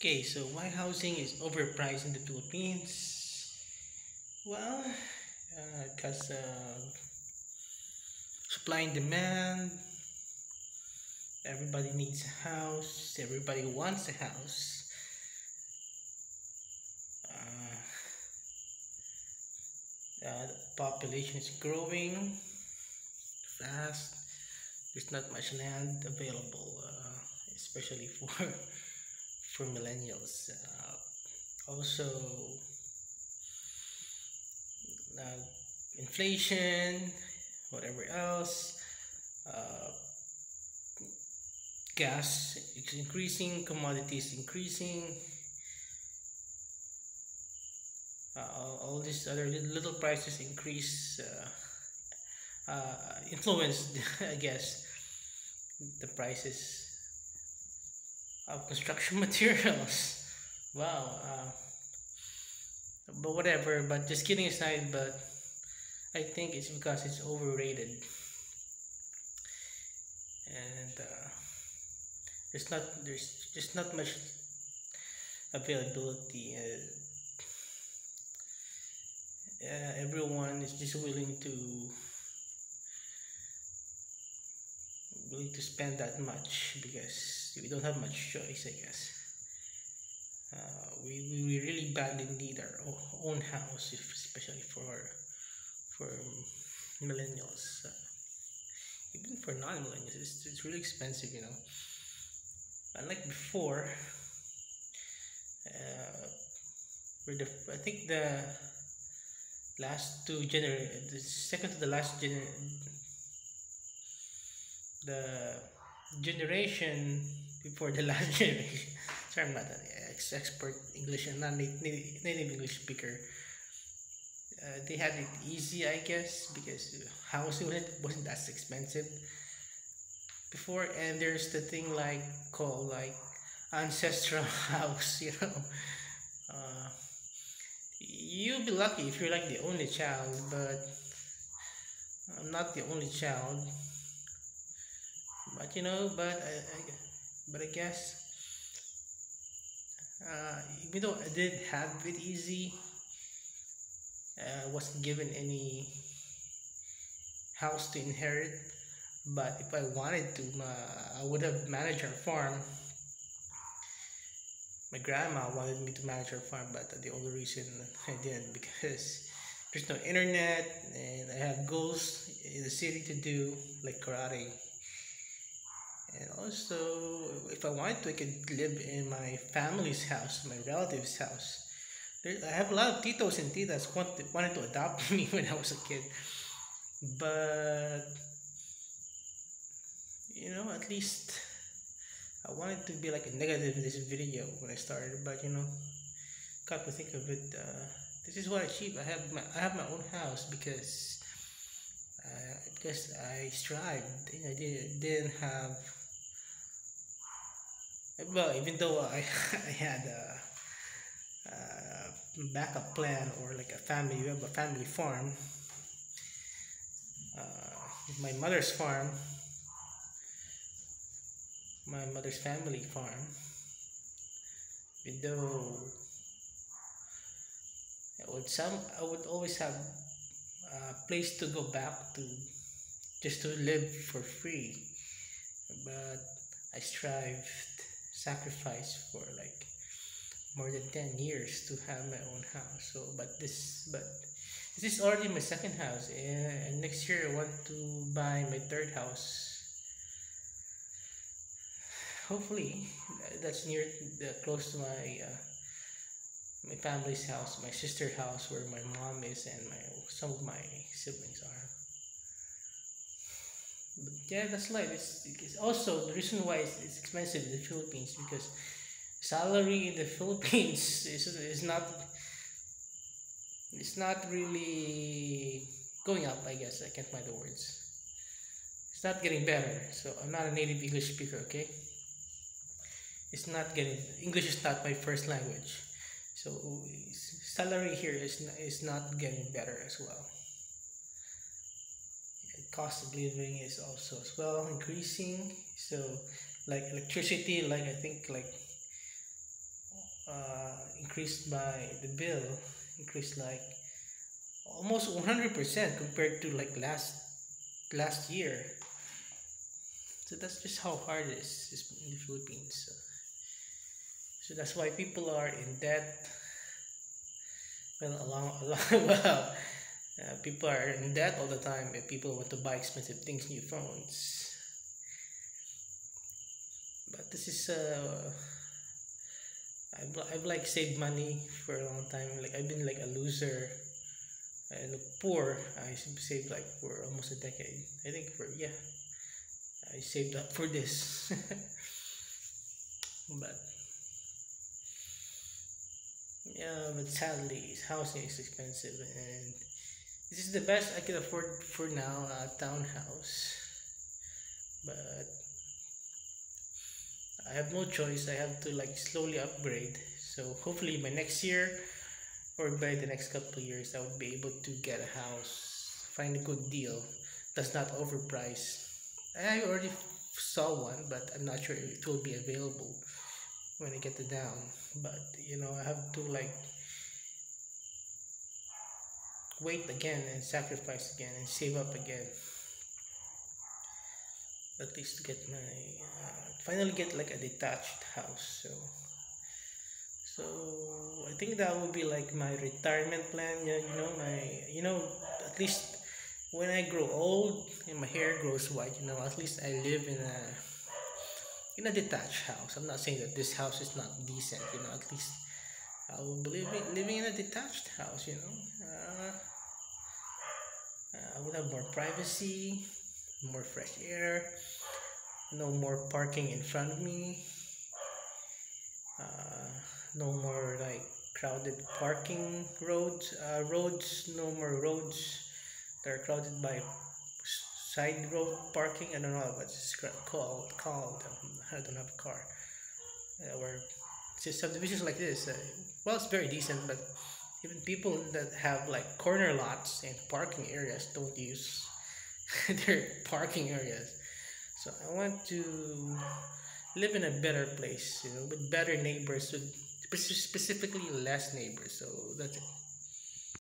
Okay, so why housing is overpriced in the Philippines? Well, because supply and demand, everybody needs a house, everybody wants a house. Uh, the population is growing fast. There's not much land available, especially for for millennials. Also, uh, inflation, whatever else. Uh, Gas is increasing, commodities increasing, all these other little prices increase, influence, I guess, the prices of construction materials. Wow, but whatever. But just kidding aside, but I think it's because it's overrated, and there's just not much availability. Everyone is just willing to spend that much because we don't have much choice, I guess. We really badly need our own house, especially for millennials. Even for non-millennials, it's really expensive, you know. Unlike before, uh, I think the second to the last the generation before the last generation. Sorry, I'm not an expert English and not native English speaker. They had it easy, I guess, because housing wasn't that expensive before. And there's the thing like called like ancestral house. Uh, you'll be lucky if you're like the only child, but I'm not the only child. But but I guess even though I did have it easy, wasn't given any house to inherit. But if I wanted to, I would have managed our farm. My grandma wanted me to manage her farm, but the only reason I didn't because there's no internet, and I have goals in the city to do like karate. And also, if I wanted to, I could live in my family's house, my relatives' house. I have a lot of titos and titas wanted to adopt me when I was a kid, but at least I wanted to be like a negative in this video when I started. But come to think of it, this is what I achieved. I have my own house because I strived and I didn't have. Well, even though I I had a backup plan or like a family, you have a family farm, my mother's farm, my mother's family farm. Even though I would always have a place to go back to just to live for free, but I strived, sacrificed for like more than 10 years to have my own house. So, but this is already my second house, and next year I want to buy my third house. Hopefully, that's close to my family's house, my sister's house, where my mom is, and my some of my siblings are. But yeah, that's life. It's also the reason why it's expensive in the Philippines because salary in the Philippines is not really going up. I guess I can't find the words. It's not getting better. So I'm not a native English speaker. Okay, it's not getting English is not my first language. So salary here is not getting better as well. Cost of living is also as well increasing. So like electricity, like I think like increased by the bill increased like almost 100% compared to like last year. So that's just how hard it is in the Philippines. So that's why people are in debt. Well, well, people are in debt all the time. If people want to buy expensive things, new phones. But this is I've like saved money for a long time. Like I've been like a loser. I look poor. I saved like for almost a decade. I think for yeah, I saved up for this. But yeah, but sadly, housing is expensive, and this is the best I can afford for now. A townhouse, but I have no choice. I have to like slowly upgrade. So hopefully by next year or by the next couple of years, I would be able to get a house, find a good deal that's not overpriced. I already saw one, but I'm not sure it will be available when I get it down. But I have to like wait again and sacrifice again and save up again, at least to get my finally get like a detached house. So I think that would be like my retirement plan. Yeah, at least when I grow old and my hair grows white, at least I live in a detached house. I'm not saying that this house is not decent. At least I will be living in a detached house. I would have more privacy, more fresh air, no more parking in front of me, no more like crowded parking roads, no more roads that are crowded by side road parking. I don't know what it's called. I don't have a car. Where it's just subdivisions like this. Well, it's very decent, but even people that have like corner lots and parking areas don't use their parking areas. So I want to live in a better place, with better neighbors, with specifically less neighbors. So that's it.